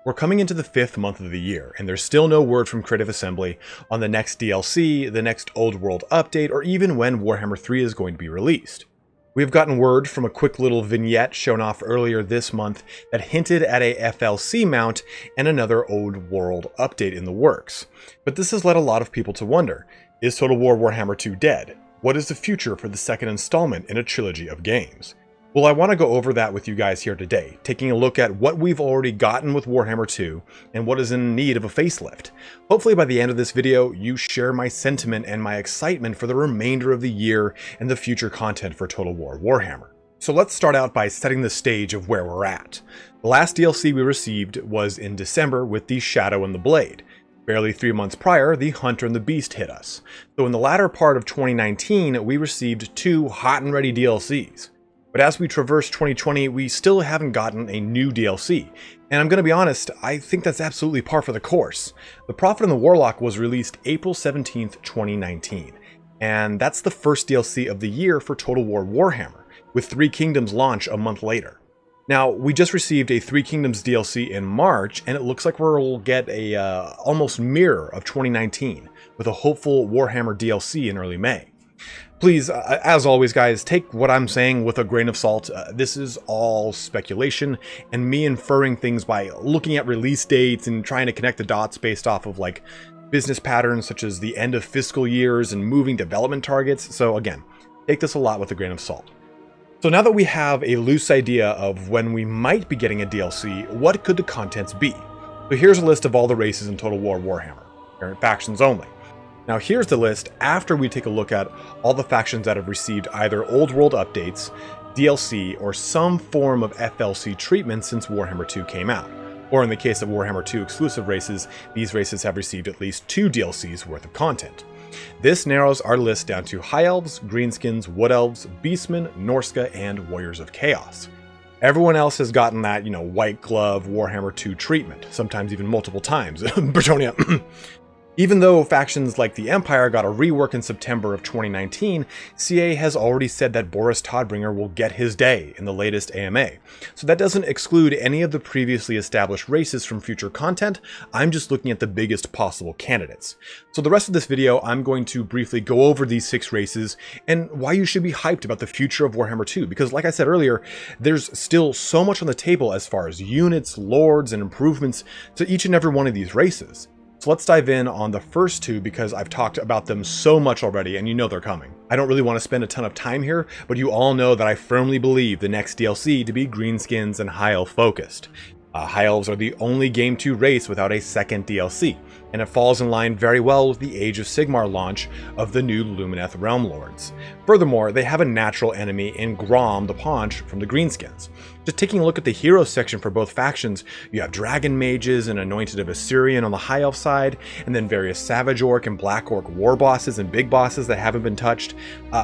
We're coming into the 5th month of the year, and there's still no word from Creative Assembly on the next DLC, the next Old World update, or even when Warhammer 3 is going to be released. We've gotten word from a quick little vignette shown off earlier this month that hinted at a FLC mount and another Old World update in the works. But this has led a lot of people to wonder, is Total War Warhammer 2 dead? What is the future for the second installment in a trilogy of games? Well, I want to go over that with you guys here today, taking a look at what we've already gotten with Warhammer 2 and what is in need of a facelift. Hopefully by the end of this video, you share my sentiment and my excitement for the remainder of the year and the future content for Total War Warhammer. So let's start out by setting the stage of where we're at. The last DLC we received was in December with the Shadow and the Blade. Barely 3 months prior, the Hunter and the Beast hit us. So in the latter part of 2019, we received 2 hot and ready DLCs. But as we traverse 2020, we still haven't gotten a new DLC. And I'm going to be honest, I think that's absolutely par for the course. The Prophet and the Warlock was released April 17th, 2019. And that's the first DLC of the year for Total War Warhammer, with 3 Kingdoms launch a month later. Now, we just received a 3 Kingdoms DLC in March, and it looks like we'll get a almost mirror of 2019, with a hopeful Warhammer DLC in early May. Please, as always guys, take what I'm saying with a grain of salt. This is all speculation and me inferring things by looking at release dates and trying to connect the dots based off of like business patterns such as the end of fiscal years and moving development targets. So again, take this a lot with a grain of salt. So now that we have a loose idea of when we might be getting a DLC, what could the contents be? So here's a list of all the races in Total War Warhammer, current factions only. Now here's the list after we take a look at all the factions that have received either Old World updates, DLC, or some form of FLC treatment since Warhammer 2 came out. Or in the case of Warhammer 2 exclusive races, these races have received at least 2 DLCs worth of content. This narrows our list down to High Elves, Greenskins, Wood Elves, Beastmen, NORSCA, and Warriors of Chaos. Everyone else has gotten that, white glove Warhammer 2 treatment, sometimes even multiple times. Bretonia. Even though factions like the Empire got a rework in September of 2019, CA has already said that Boris Todbringer will get his day in the latest AMA. So that doesn't exclude any of the previously established races from future content, I'm just looking at the biggest possible candidates. So the rest of this video, I'm going to briefly go over these 6 races and why you should be hyped about the future of Warhammer 2, because like I said earlier, there's still so much on the table as far as units, lords, and improvements to each and every one of these races. So let's dive in on the first 2 because I've talked about them so much already and you know they're coming. I don't really want to spend a ton of time here, but you all know that I firmly believe the next DLC to be Greenskins and High Elf focused. High Elves are the only Game 2 race without a second DLC, and it falls in line very well with the Age of Sigmar launch of the new Lumineth Realm Lords. Furthermore, they have a natural enemy in Grom the Paunch from the Greenskins. Just taking a look at the hero section for both factions, you have Dragon Mages and Anointed of Assyrian on the High Elf side, and then various Savage Orc and Black Orc war bosses and big bosses that haven't been touched.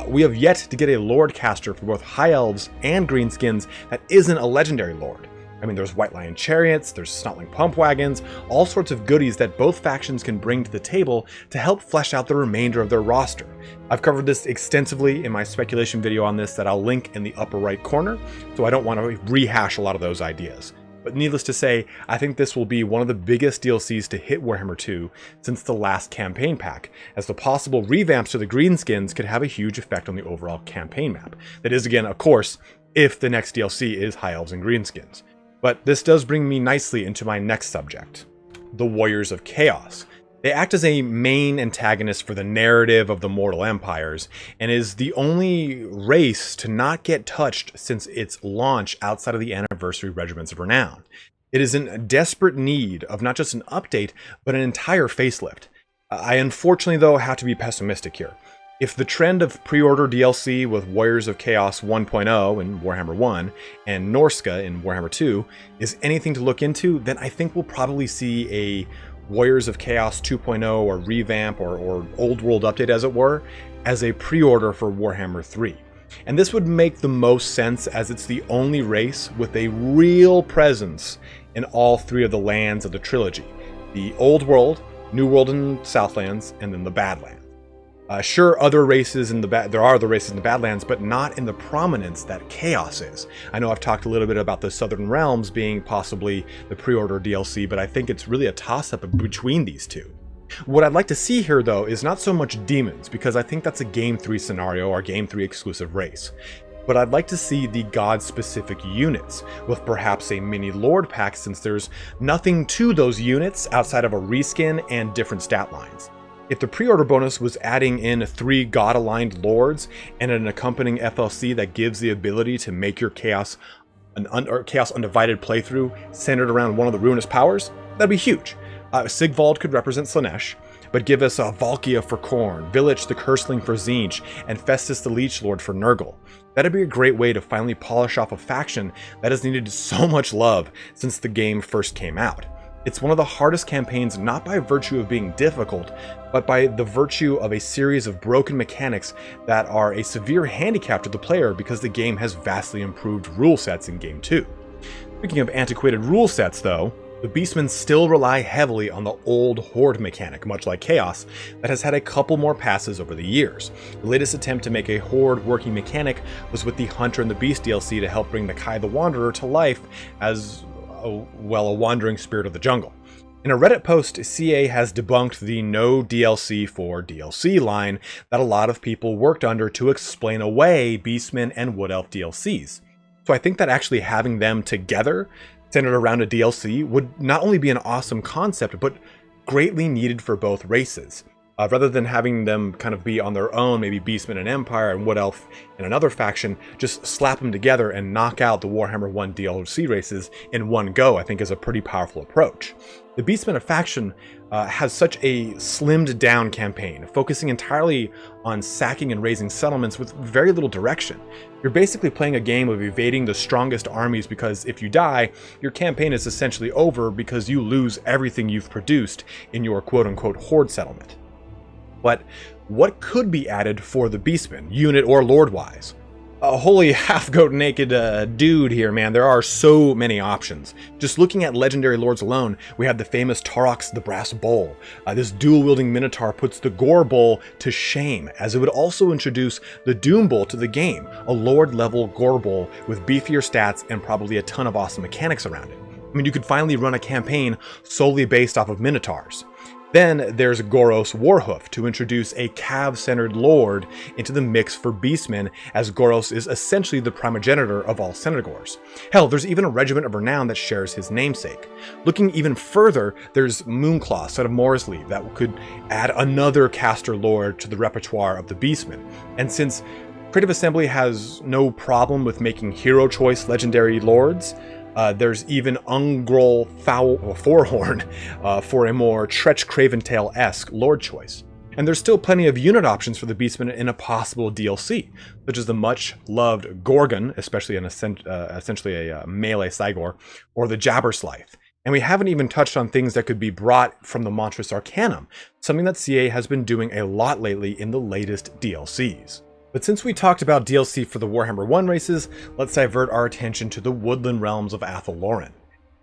We have yet to get a Lord caster for both High Elves and Greenskins that isn't a legendary Lord. I mean, there's White Lion Chariots, there's Snotling Pump Wagons, all sorts of goodies that both factions can bring to the table to help flesh out the remainder of their roster. I've covered this extensively in my speculation video on this that I'll link in the upper right corner, so I don't want to rehash a lot of those ideas. But needless to say, I think this will be one of the biggest DLCs to hit Warhammer 2 since the last campaign pack, as the possible revamps to the Greenskins could have a huge effect on the overall campaign map. That is, again, of course, if the next DLC is High Elves and Greenskins. But this does bring me nicely into my next subject, the Warriors of Chaos. They act as a main antagonist for the narrative of the Mortal Empires, and is the only race to not get touched since its launch outside of the Anniversary Regiments of Renown. It is in desperate need of not just an update, but an entire facelift. I unfortunately, though, have to be pessimistic here. If the trend of pre-order DLC with Warriors of Chaos 1.0 in Warhammer 1 and NORSCA in Warhammer 2 is anything to look into, then I think we'll probably see a Warriors of Chaos 2.0 or revamp or Old World update, as it were, as a pre-order for Warhammer 3. And this would make the most sense as it's the only race with a real presence in all 3 of the lands of the trilogy. The Old World, New World and Southlands, and then the Badlands. Sure, there are other races in the Badlands, but not in the prominence that Chaos is. I know I've talked a little bit about the Southern Realms being possibly the pre-order DLC, but I think it's really a toss-up between these two. What I'd like to see here, though, is not so much demons, because I think that's a Game 3 scenario or Game 3 exclusive race. But I'd like to see the god-specific units, with perhaps a mini Lord pack, since there's nothing to those units outside of a reskin and different stat lines. If the pre-order bonus was adding in 3 god-aligned lords and an accompanying FLC that gives the ability to make your Chaos Undivided playthrough centered around one of the Ruinous Powers, that'd be huge. Sigvald could represent Slaanesh, but give us Valkia for Khorne, Village the Curseling for Tzeentch, and Festus the Leech Lord for Nurgle. That'd be a great way to finally polish off a faction that has needed so much love since the game first came out. It's one of the hardest campaigns not by virtue of being difficult, but by the virtue of a series of broken mechanics that are a severe handicap to the player because the game has vastly improved rule sets in Game 2. Speaking of antiquated rule sets, though, the Beastmen still rely heavily on the old Horde mechanic, much like Chaos, that has had a couple more passes over the years. The latest attempt to make a Horde working mechanic was with the Hunter and the Beast DLC to help bring the Kai the Wanderer to life as a wandering spirit of the jungle. In a Reddit post, CA has debunked the no DLC for DLC line that a lot of people worked under to explain away Beastmen and Wood Elf DLCs. So I think that actually having them together, centered around a DLC, would not only be an awesome concept, but greatly needed for both races. Rather than having them kind of be on their own, maybe Beastmen and Empire and Wood Elf and another faction, just slap them together and knock out the Warhammer 1 DLC races in one go, I think is a pretty powerful approach. The Beastmen faction has such a slimmed down campaign, focusing entirely on sacking and raising settlements with very little direction. You're basically playing a game of evading the strongest armies because if you die, your campaign is essentially over because you lose everything you've produced in your quote-unquote Horde settlement. But what could be added for the Beastmen, unit or lord-wise? A holy half-goat naked dude here, man. There are so many options. Just looking at legendary lords alone, we have the famous Tarox the Brass Bull. This dual-wielding Minotaur puts the Gore Bull to shame, as it would also introduce the Doom Bull to the game, a lord-level Gore Bull with beefier stats and probably a ton of awesome mechanics around it. I mean, you could finally run a campaign solely based off of Minotaurs. Then there's Goros Warhoof to introduce a Cav-centered lord into the mix for Beastmen, as Goros is essentially the primogenitor of all Senegors. Hell, there's even a regiment of renown that shares his namesake. Looking even further, there's Moonclaw, son of Morrisleaf, that could add another caster lord to the repertoire of the Beastmen. And since Creative Assembly has no problem with making hero choice legendary lords, there's even Ungrol Forehorn for a more Tretch Craventail-esque lord choice. And there's still plenty of unit options for the Beastmen in a possible DLC, such as the much-loved Gorgon, especially essentially a melee Cygor, or the Jabberslythe. And we haven't even touched on things that could be brought from the Monstrous Arcanum, something that CA has been doing a lot lately in the latest DLCs. But since we talked about DLC for the Warhammer 1 races, let's divert our attention to the Woodland Realms of Athel Loren.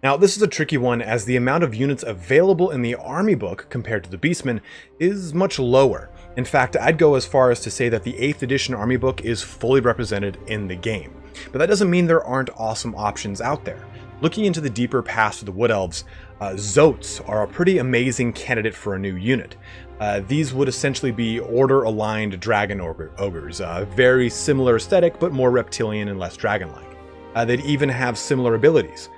Now, this is a tricky one as the amount of units available in the Army book compared to the Beastmen is much lower. In fact, I'd go as far as to say that the 8th edition Army book is fully represented in the game. But that doesn't mean there aren't awesome options out there. Looking into the deeper past of the Wood Elves, Zotes are a pretty amazing candidate for a new unit. These would essentially be order-aligned dragon ogres, very similar aesthetic, but more reptilian and less dragon-like. They'd even have similar abilities.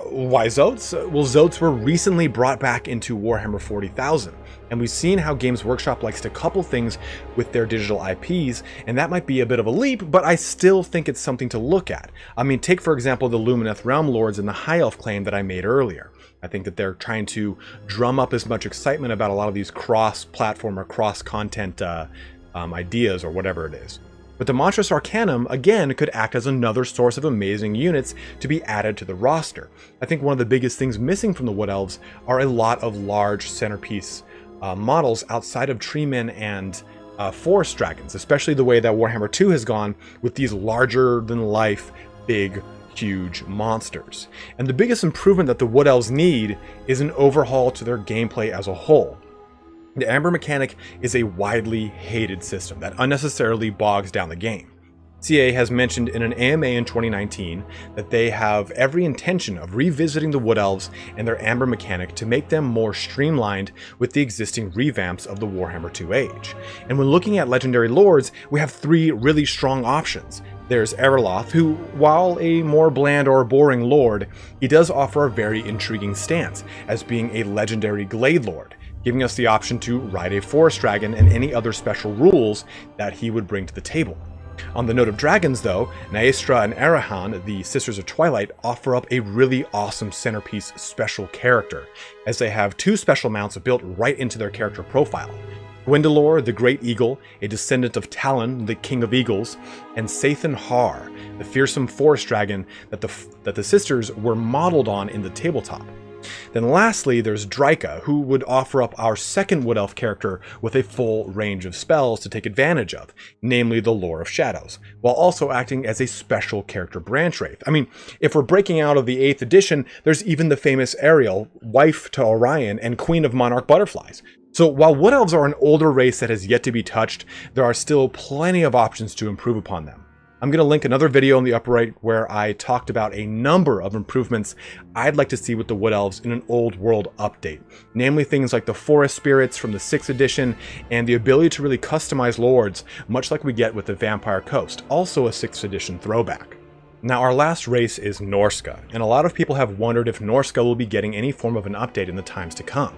Why Zotes? Well, Zotes were recently brought back into Warhammer 40,000, and we've seen how Games Workshop likes to couple things with their digital IPs, and that might be a bit of a leap, but I still think it's something to look at. I mean, take for example the Lumineth Realm Lords and the High Elf claim that I made earlier. I think that they're trying to drum up as much excitement about a lot of these cross-platform or cross-content ideas or whatever it is. But the Monstrous Arcanum, again, could act as another source of amazing units to be added to the roster. I think one of the biggest things missing from the Wood Elves are a lot of large centerpiece models outside of Treemen and Forest Dragons, especially the way that Warhammer 2 has gone with these larger-than-life, big, huge monsters. And the biggest improvement that the Wood Elves need is an overhaul to their gameplay as a whole. The Amber mechanic is a widely hated system that unnecessarily bogs down the game. CA has mentioned in an AMA in 2019 that they have every intention of revisiting the Wood Elves and their Amber mechanic to make them more streamlined with the existing revamps of the Warhammer 2 age. And when looking at legendary lords, we have three really strong options. There's Erloth, who, while a more bland or boring lord, he does offer a very intriguing stance as being a legendary Glade Lord, giving us the option to ride a Forest Dragon and any other special rules that he would bring to the table. On the note of dragons though, Naestra and Arahan, the Sisters of Twilight, offer up a really awesome centerpiece special character, as they have two special mounts built right into their character profile. Gwendolor, the Great Eagle, a descendant of Talon, the King of Eagles, and Sathan Har, the fearsome forest dragon that the sisters were modeled on in the tabletop. Then lastly, there's Dryka, who would offer up our second Wood Elf character with a full range of spells to take advantage of, namely the Lore of Shadows, while also acting as a special character branch wraith. I mean, if we're breaking out of the 8th edition, there's even the famous Ariel, wife to Orion and queen of monarch butterflies. So while Wood Elves are an older race that has yet to be touched, there are still plenty of options to improve upon them. I'm going to link another video in the upper right where I talked about a number of improvements I'd like to see with the Wood Elves in an old world update, namely things like the forest spirits from the 6th edition and the ability to really customize lords, much like we get with the Vampire Coast, also a 6th edition throwback. Now our last race is NORSCA, and a lot of people have wondered if NORSCA will be getting any form of an update in the times to come.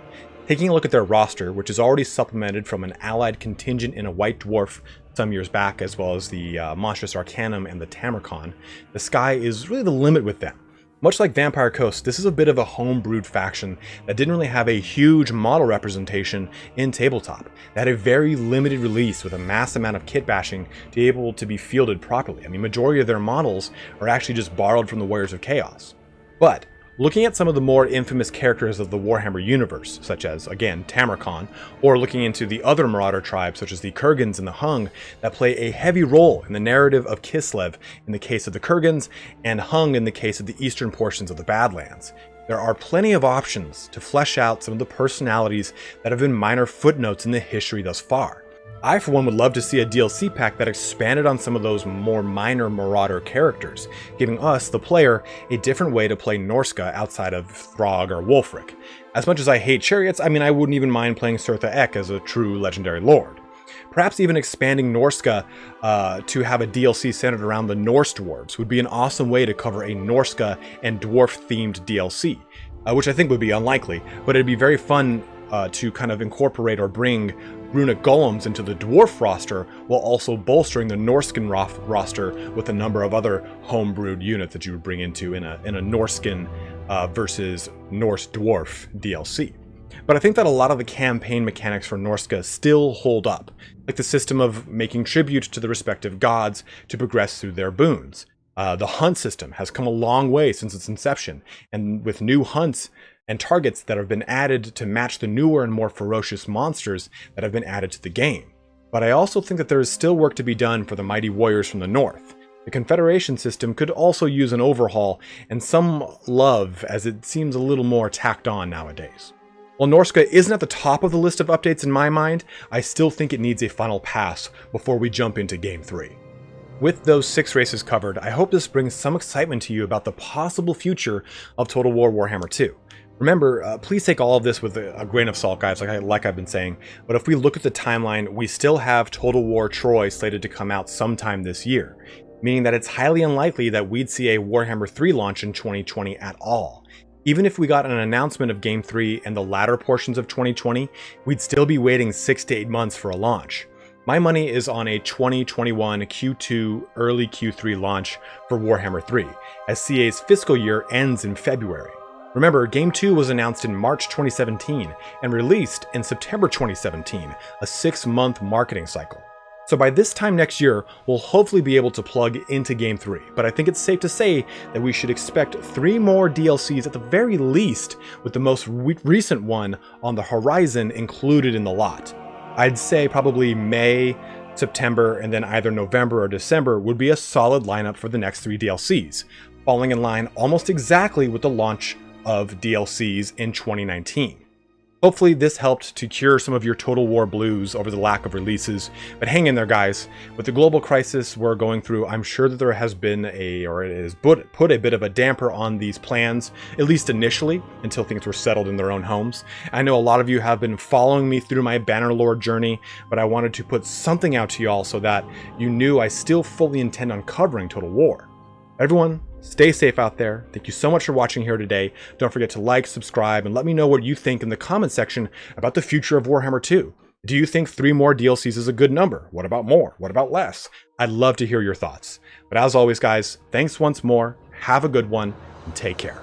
Taking a look at their roster, which is already supplemented from an allied contingent in a White Dwarf some years back, as well as the Monstrous Arcanum and the Tamarcon, the sky is really the limit with them. Much like Vampire Coast, this is a bit of a homebrewed faction that didn't really have a huge model representation in tabletop. They had a very limited release with a mass amount of kit bashing to be able to be fielded properly. I mean, majority of their models are actually just borrowed from the Warriors of Chaos. But looking at some of the more infamous characters of the Warhammer universe, such as, again, Tamarcon, or looking into the other Marauder tribes such as the Kurgans and the Hung that play a heavy role in the narrative of Kislev in the case of the Kurgans, and Hung in the case of the eastern portions of the Badlands, there are plenty of options to flesh out some of the personalities that have been minor footnotes in the history thus far. I, for one, would love to see a DLC pack that expanded on some of those more minor Marauder characters, giving us, the player, a different way to play NORSCA outside of Throg or Wulfric. As much as I hate chariots, I mean, I wouldn't even mind playing Surtha Ek as a true legendary lord. Perhaps even expanding NORSCA to have a DLC centered around the Norse dwarves would be an awesome way to cover a NORSCA and dwarf-themed DLC, which I think would be unlikely, but it'd be very fun to kind of incorporate or bring runic golems into the dwarf roster while also bolstering the Norskin roster with a number of other homebrewed units that you would bring into in a Norskin versus Norse dwarf DLC. But I think that a lot of the campaign mechanics for NORSCA still hold up, like the system of making tribute to the respective gods to progress through their boons. The hunt system has come a long way since its inception, and with new hunts and targets that have been added to match the newer and more ferocious monsters that have been added to the game. But I also think that there is still work to be done for the mighty warriors from the north. The Confederation system could also use an overhaul and some love, as it seems a little more tacked on nowadays. While NORSCA isn't at the top of the list of updates in my mind, I still think it needs a final pass before we jump into Game 3. With those 6 races covered, I hope this brings some excitement to you about the possible future of Total War Warhammer 2. Remember, please take all of this with a grain of salt, guys, like I've been saying, but if we look at the timeline, we still have Total War Troy slated to come out sometime this year, meaning that it's highly unlikely that we'd see a Warhammer 3 launch in 2020 at all. Even if we got an announcement of Game 3 in the latter portions of 2020, we'd still be waiting 6 to 8 months for a launch. My money is on a 2021 Q2, early Q3 launch for Warhammer 3, as CA's fiscal year ends in February. Remember, Game 2 was announced in March 2017 and released in September 2017, a 6-month marketing cycle. So by this time next year, we'll hopefully be able to plug into Game 3, but I think it's safe to say that we should expect 3 more DLCs at the very least, with the most recent one on the horizon included in the lot. I'd say probably May, September, and then either November or December would be a solid lineup for the next 3 DLCs, falling in line almost exactly with the launch of DLCs in 2019. Hopefully this helped to cure some of your Total War blues over the lack of releases, but hang in there guys. With the global crisis we're going through, I'm sure that there has been it has put a bit of a damper on these plans, at least initially, until things were settled in their own homes. I know a lot of you have been following me through my Bannerlord journey, but I wanted to put something out to y'all so that you knew I still fully intend on covering Total War. Everyone, stay safe out there. Thank you so much for watching here today. Don't forget to like, subscribe, and let me know what you think in the comment section about the future of Warhammer 2. Do you think 3 more DLCs is a good number? What about more? What about less? I'd love to hear your thoughts. But as always, guys, thanks once more. Have a good one, and take care.